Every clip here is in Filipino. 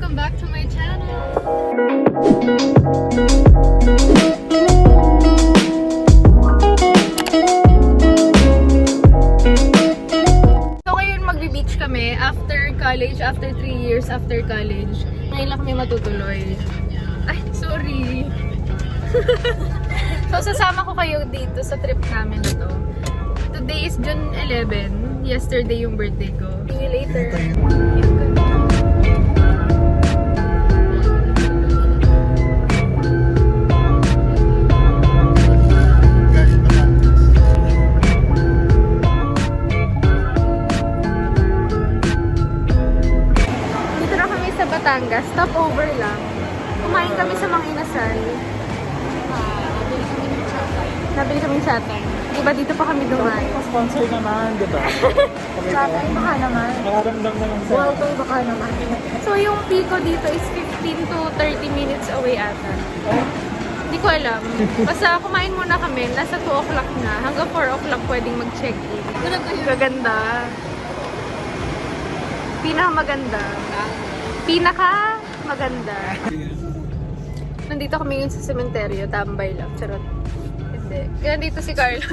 Welcome back to my channel! So ngayon magbe-beach kami after college, after 3 years after college. Ngayon lang kami matutuloy. Ay, sorry! So sasama ko kayo dito sa trip namin na to. Today is June 11. Yesterday yung birthday ko. See you later! Batangas, stopover lang. Kumain kami sa Mang Inasal. Nabili kami chatay. Diba dito pa kami dumayo? Sponsor naman, diba? Chatay, baka naman. Nakaramdam naman sa... Well, baka naman. So yung pico dito is 15 to 30 minutes away ata. Hindi ko alam. Basta kumain muna kami. Nasa 2 o'clock na. Hanggang 4 o'clock pwedeng mag-check-in. Gaganda. Pinakamaganda. Pinaka-maganda. Nandito kami yun sa sementeryo. Tambay lang. Charot. Hindi. Nandito si Carlo.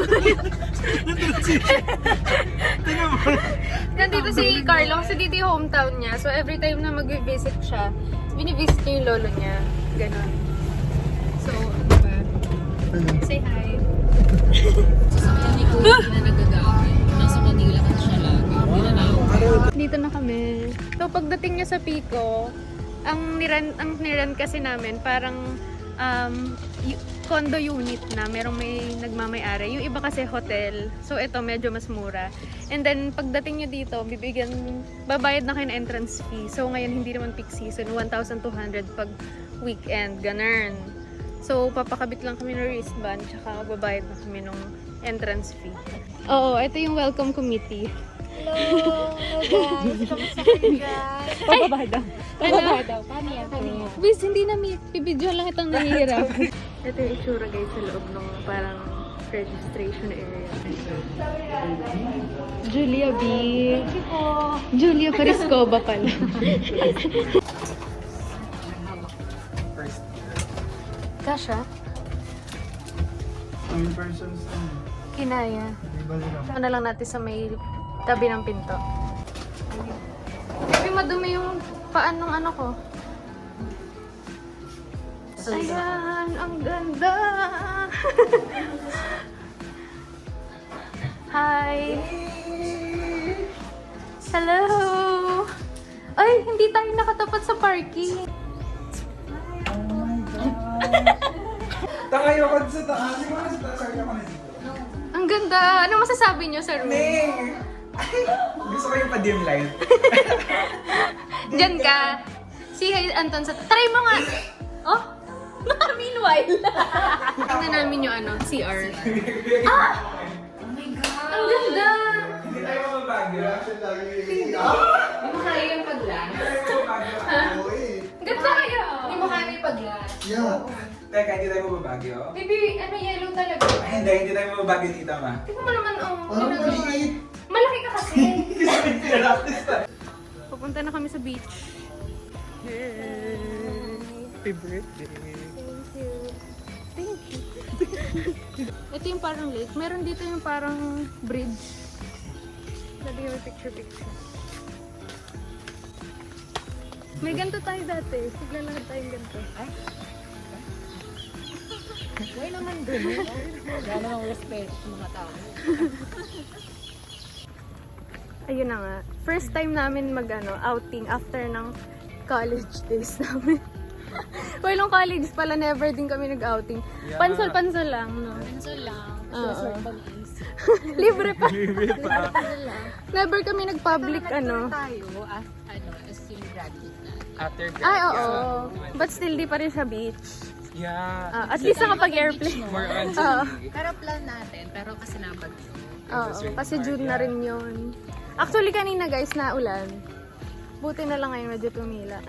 Nandito si Carlo kasi dito yung hometown niya. So every time na mag-visit siya, binivisit niya yung lolo niya. Ganon. So, diba? Say hi. Sasakyan ni Kuya na nagagamit. Nasa Manila kasi siya lagi. Dito na kami. So pagdating niya sa Pico, ang niran kasi namin parang condo unit na merong may nagmamay-ari. Yung iba kasi hotel. So ito medyo mas mura. And then pagdating niyo dito, babayad na kayo ng entrance fee. So ngayon hindi naman peak season, 1,200 pag weekend, ganun. So papakabit lang kami ng wristband tsaka babayad na kami ng entrance fee. Oo, ito yung welcome committee. Hello guys! Kamusta kayo guys? Pababa daw. Paano yan? Bis, hindi na pibidyo lang itong nahihirap. Ito yung itsura guys sa loob ng parang registration area. Julia B. Thank you po. Julia Pariscoba pala. Kasha? persons Kinaya. Ano lang natin sa may tabi ng pinto. Kasi madumi yung paan ng ano ko. Ayan, ang ganda! Hi! Hello! Ay, hindi tayo nakatapat sa parking. Takayo ka sa taas. Siguro sa taas. Sabi ako na dito. Ang ganda! Ano masasabi niyo sa room? Ning! Gusto ko yung pa-dim light. Diyan ka. Si Anton sa... Try mo nga! Oh! Meanwhile! Tingnan namin yung ano, CR. Ah! Oh my God! Ang ganda! Hindi tayo mabagyo. Hindi mo kaya yung pag-last? Ang ganda kaya! Hindi mo kaya yung pag-last? Teka, hindi tayo mababagyo. Baby, ano, yellow talaga. Ay, hindi tayo mababagyo dito, ma. Tingnan mo naman, oh. Malaki ka kasi. Pupunta na kami sa beach. Happy birthday. Thank you. Ito yung parang lake. Meron dito yung parang bridge. Sabi yung picture. May ganito tayo dati. Siglalakad tayong ganito. Why naman dun? Wala namang respect sa mga tao. Ayun na nga. First time namin outing after ng college days namin. Well, nung college pala, never din kami nag-outing. Yeah. Pansol-pansol lang, no? Cancel lang. Oo. Kasi sa pag-isip. Libre pa. Cancel lang. Never kami nag-public, Tayo as yung graduate na. After Ay, oo. But still, di pa rin sa beach. Yeah. At least nakapag-airplane. More on Oo. Pero plan natin, pero kasi napag Oo, kasi June na rin yun. Actually, kanina guys, naulan. Buti na lang ngayon medyo tumila.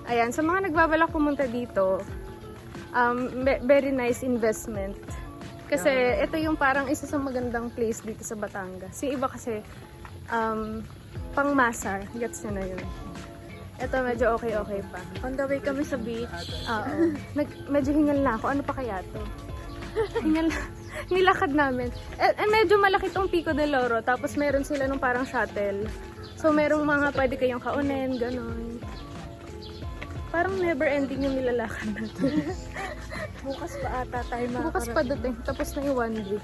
Ayan, sa mga nagbabalak pumunta dito, very nice investment. Kasi ito yung parang isa sa magandang place dito sa Batangas. Yung iba kasi, pang masa, gets nyo na yun. Ito medyo okay pa. On the way kami sa beach. Oo. Medyo hingal na ako. Ano pa kaya to? Hingal na. Nilakad namin. Medyo malaki tong Pico del Oro. Tapos meron sila nung parang shuttle. So merong mga pwede kayong kaunin, ganon. Parang never ending yung nilalakad natin. Bukas pa ata tayo makakarating. Bukas pa dating. Tapos na yung 1 day.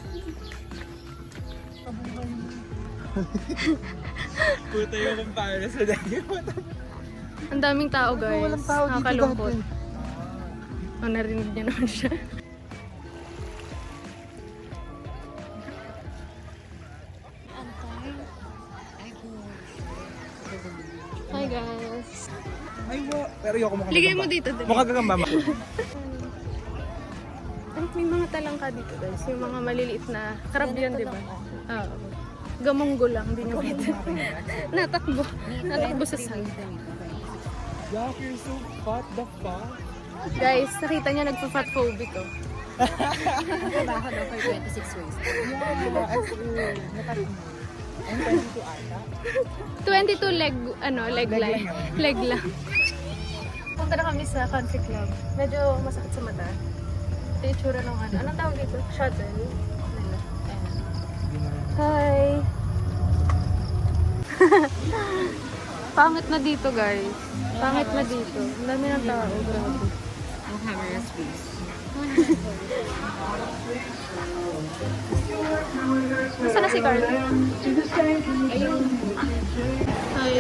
Puta yung kumpara sa dahil. Ang daming tao, guys. Walang tao dito Nakakalungkot. dati. Oh, narinig niya naman siya. Hi, guys. Ay, pero ayoko mukha Ligay mo dito, dali. Mukha gagamba mo. Ay, may mga talangka dito, guys. Yung mga maliliit na crab yan, di ba? Oo. Gamunggo lang, hindi nyo kita. Natakbo. Natakbo sa sand. Yak, you're so fat, the fuck? Guys, nakita niya nagpa-fat phobic, oh. Baka daw for 26 ways. Ang 22 ata. 22 leg line. Leg lang. Punta na kami sa country club. Medyo masakit sa mata. Ito yung tsura ng ano. Anong tawag dito? Shuttle. Nila. Ayan. Hi! Pangit na dito, guys. Pangit na dito. Ang dami ng tao. Grabe. Ang camera space. Nasaan na si Carlo? Ayun. Hi.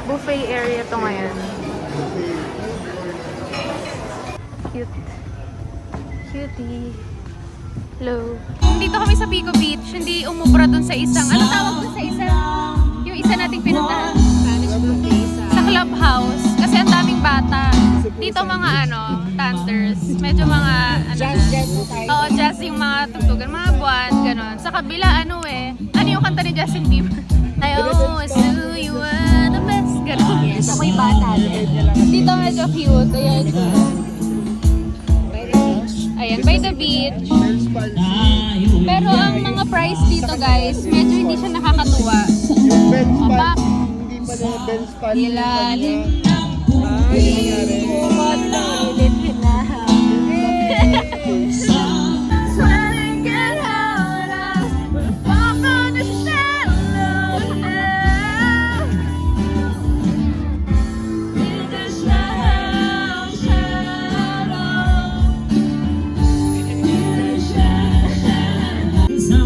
Buffet area to ngayon. Cute. Cutie. Hello. Dito kami sa Pico Beach. Hindi umubra dun sa isang, ano tawag dun sa isang? Yung isa nating pinuntahan. Spanish buffet Sa clubhouse. Kasi ang daming bata. Dito mga thunders. Medyo mga, Jazz na tayo. Oo, jazz yung mga tugtugan. Mga buwan, ganon. Sa kabila, ano yung kanta ni Justin Bieber? I always knew you were the best. Ganon. Yes, ako'y bata. Dito medyo cute. Ayan. By the beach. Ayan, by the beach. Pero ang mga price dito, guys, medyo hindi siya nakakatuwa. Yung Benz Opak. Hindi pa na Benz Pan. Ilalim Ay, nangyari.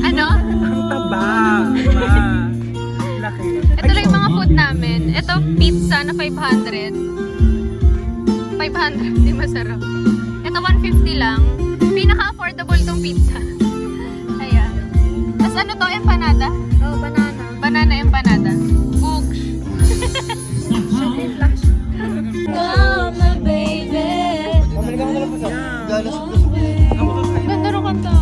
Ano? Ang taba. Ma. Laki. Ito lang yung mga food namin. Ito, pizza na 500. 500, di masarap. Ito, 150 lang. Pinaka-affordable tong pizza. Ayan. Tapos ano to, empanada? Oh, banana. Banana empanada. Books. Pamili ka mo na lang po sa galas. Ganda rin kanta.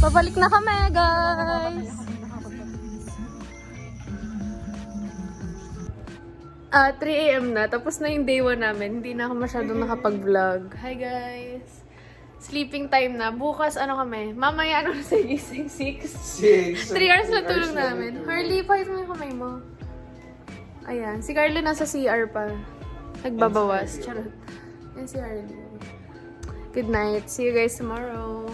Babalik na kami, guys. 3 AM na. Tapos na yung day 1 namin. Hindi na ako masyadong nakapag-vlog. Hi, guys. Sleeping time na. Bukas, ano kami? Mamaya, ano sa gising? 6? 3 hours na tulog namin. Harley, pakita mo yung kamay mo. Ayan. Si Carlo nasa CR pa. Nagbabawas. Charot. Yan si Harley. Good night. See you guys tomorrow.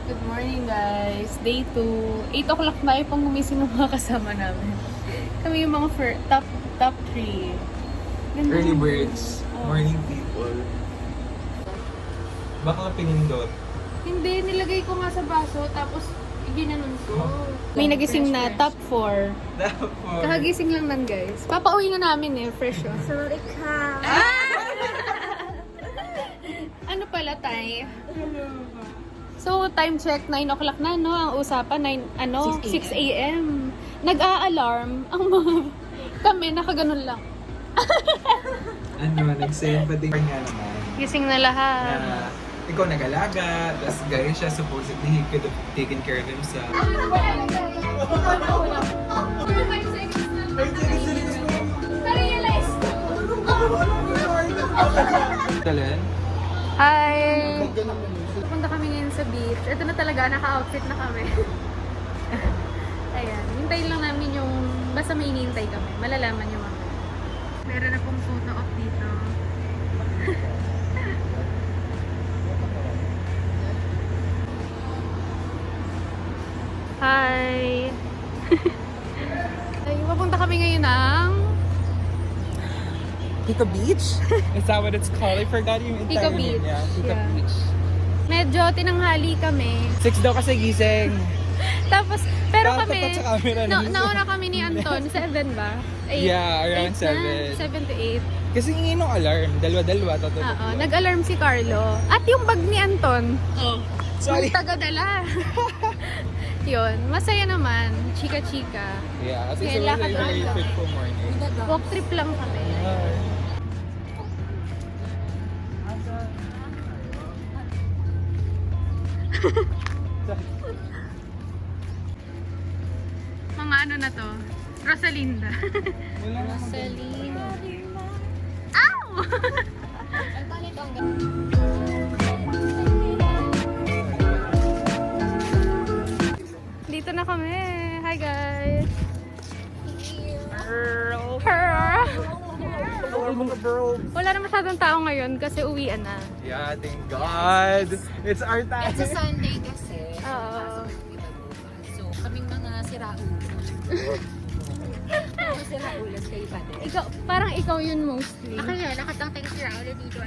Good morning, guys. Day 2. 8 o'clock na ay pang gumising ng mga kasama namin. Kami yung mga top 3. Ganda. Early birds. Morning people. Bakla pinindot. Hindi, nilagay ko nga sa baso, tapos ginanon ko. May nagising na top 4. Kakagising lang nan, guys. Papauwi na namin fresh oh. Sorry ka. Ano pala, Tay? So, time check, 9 o'clock na, no? Ang usapan, 6 a.m. Nag-a-alarm ang mga... Kami, nakaganon lang. Nag-send pa din nga naman. Gising na lahat. Na ikaw nag-alaga, tapos gaya siya, supposedly he could have taken care of himself. Na-realize ko. Talent? Hi! Punta kami ngayon sa beach. Ito na talaga, naka-outfit na kami. Ayan, hintayin lang namin yung, basta may hinihintay kami. Malalaman yung mga. Meron na pong photo op dito. Hi! Ay, papunta kami ngayon ng Pico Beach? Is that what it's called? I forgot yung Pico entire name Beach. niya. Pico Yeah. Beach. medyo tinanghali kami. 6 daw kasi gising. Tapos, pero Dapat kami, tapat sa camera na. nauna kami ni Anton, 7 ba? 8, Yeah, around 7. 7 to 8. Kasi ingin ng alarm. Dalawa-dalawa. Oo, Tatlo. nag-alarm si Carlo. At yung bag ni Anton, Sorry. yung taga-dala. Yun, masaya naman. Chika-chika. Yeah, kasi Kaya so lakad very, very lang. fit for morning. Walk trip lang kami. Mga ano na to? Rosalinda. Wala na Selena. Ow! Ang palit ang Dito na kami. Hi guys. Wala na masyadong tao ngayon kasi uwian na. Yeah, thank God. It's our time. It's a Sunday kasi. Oo. So, kaming mga siraulo. Mga siraulas kayo pa din. Ikaw, parang ikaw yun mostly. Ako nga, nakatangtang siraulo dito.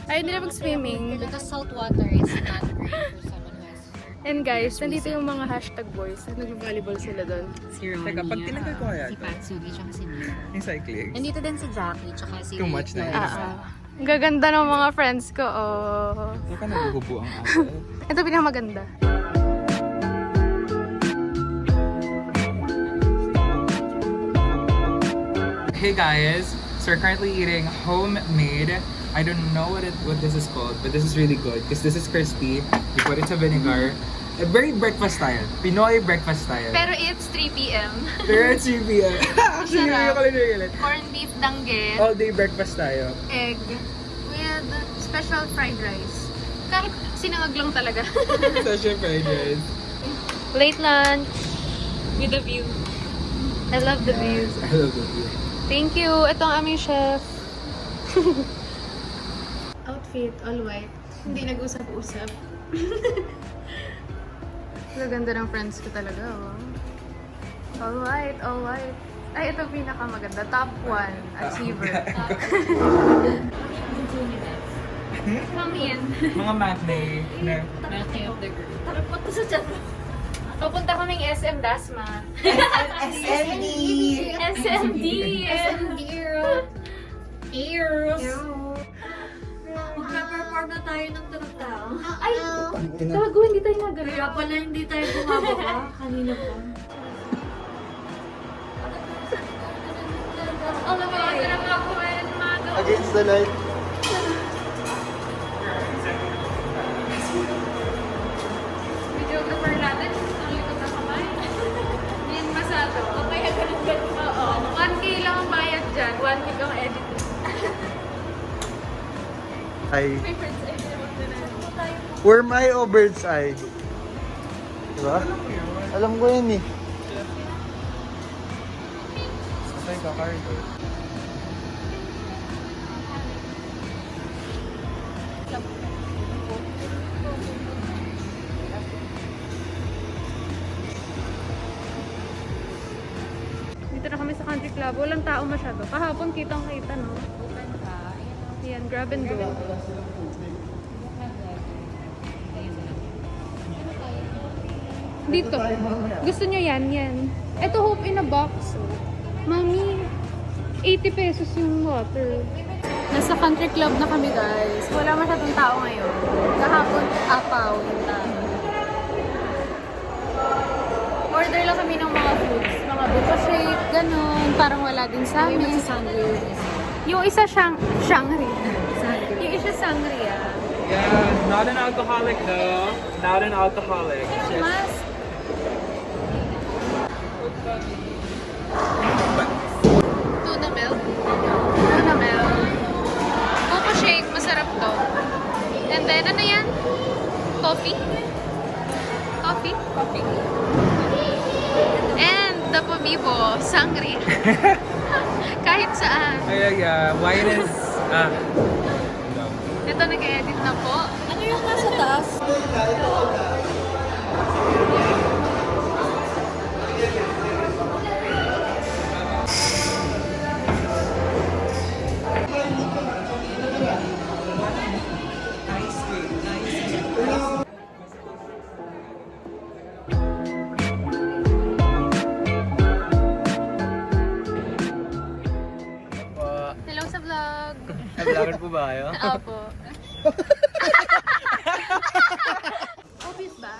Ayaw nila mag-swimming. Because salt water is not great for someone who has And guys, nandito yung mga hashtag boys. Nag-volleyball sila doon. si Ronnie. Teka, pag tinanggal ko kaya si to? Patsugi, tsaka si Mira. Yung cycling. Nandito din si Jackie, tsaka si Too much na yun. Loisa. Ang gaganda ng mga friends ko. Oh. Teka, nagugubo ang ate. Ito pinakamaganda. Hey guys, so we're currently eating homemade. I don't know what this is called, but this is really good because this is crispy. You put it to vinegar. A very breakfast style. Pinoy breakfast style. Pero it's 3 p.m. Pero it's CBL. Actually, Sarap. hindi ko rin Corned beef danggit, All day breakfast tayo. egg, with special fried rice. Kahit sinangag lang talaga. Session fried rice. Late lunch. With the view. I love the views. I love the view. Thank you. Ito ang aming chef. Outfit, all white. Hindi nag-usap-usap. Gaganda ng friends ko talaga, oh. All white, all white. Ay, ito pinakamaganda. Top 1 achiever. Come in. Mga matinee na Matthew of the group. Papunta kaming SM Dasma. SMD! SMD! Mag-perform na tayo ng tunog-tao. Ay! Gago, hindi tayo nagano. Kaya pala hindi tayo bumababa kanina pa. Ang mga nakakuha mga Against the light. videographer natin. Ang likod na kamay. Yan masado. Okay, ganun. Oo. 1K lang ang bayad dyan. 1K ang edit. Ay. May friends ay naman din. Worm eye o bird's eye? Diba? Alam ko yun eh. Ay, kakargo. Dito na kami sa country club. Walang tao masyado. Kahapon kitang-kita, no? Open ka. Yan, grab and go. Dito. Gusto nyo yan? Yan. Ito, Hope in a Box. Mami, 80 pesos yung water. Nasa country club na kami, guys. Wala masyadong tao ngayon. Kahapon, apaw yung tao. Order lang kami ng mga foods. Mga buko shake, ganun. Parang wala din sa amin. Yung isa Shangri. Yung isa Sangria. Yeah, not an alcoholic though. Not an alcoholic. Mas then, ano yan? Coffee? Coffee? Coffee. And the Pomibo, sangria. Kahit saan. Wine is... Ito, nag-edit na po. Ano yung nasa taas? Hello sa vlog. Nag-vlogger po ba kayo? Opo. Obvious ba?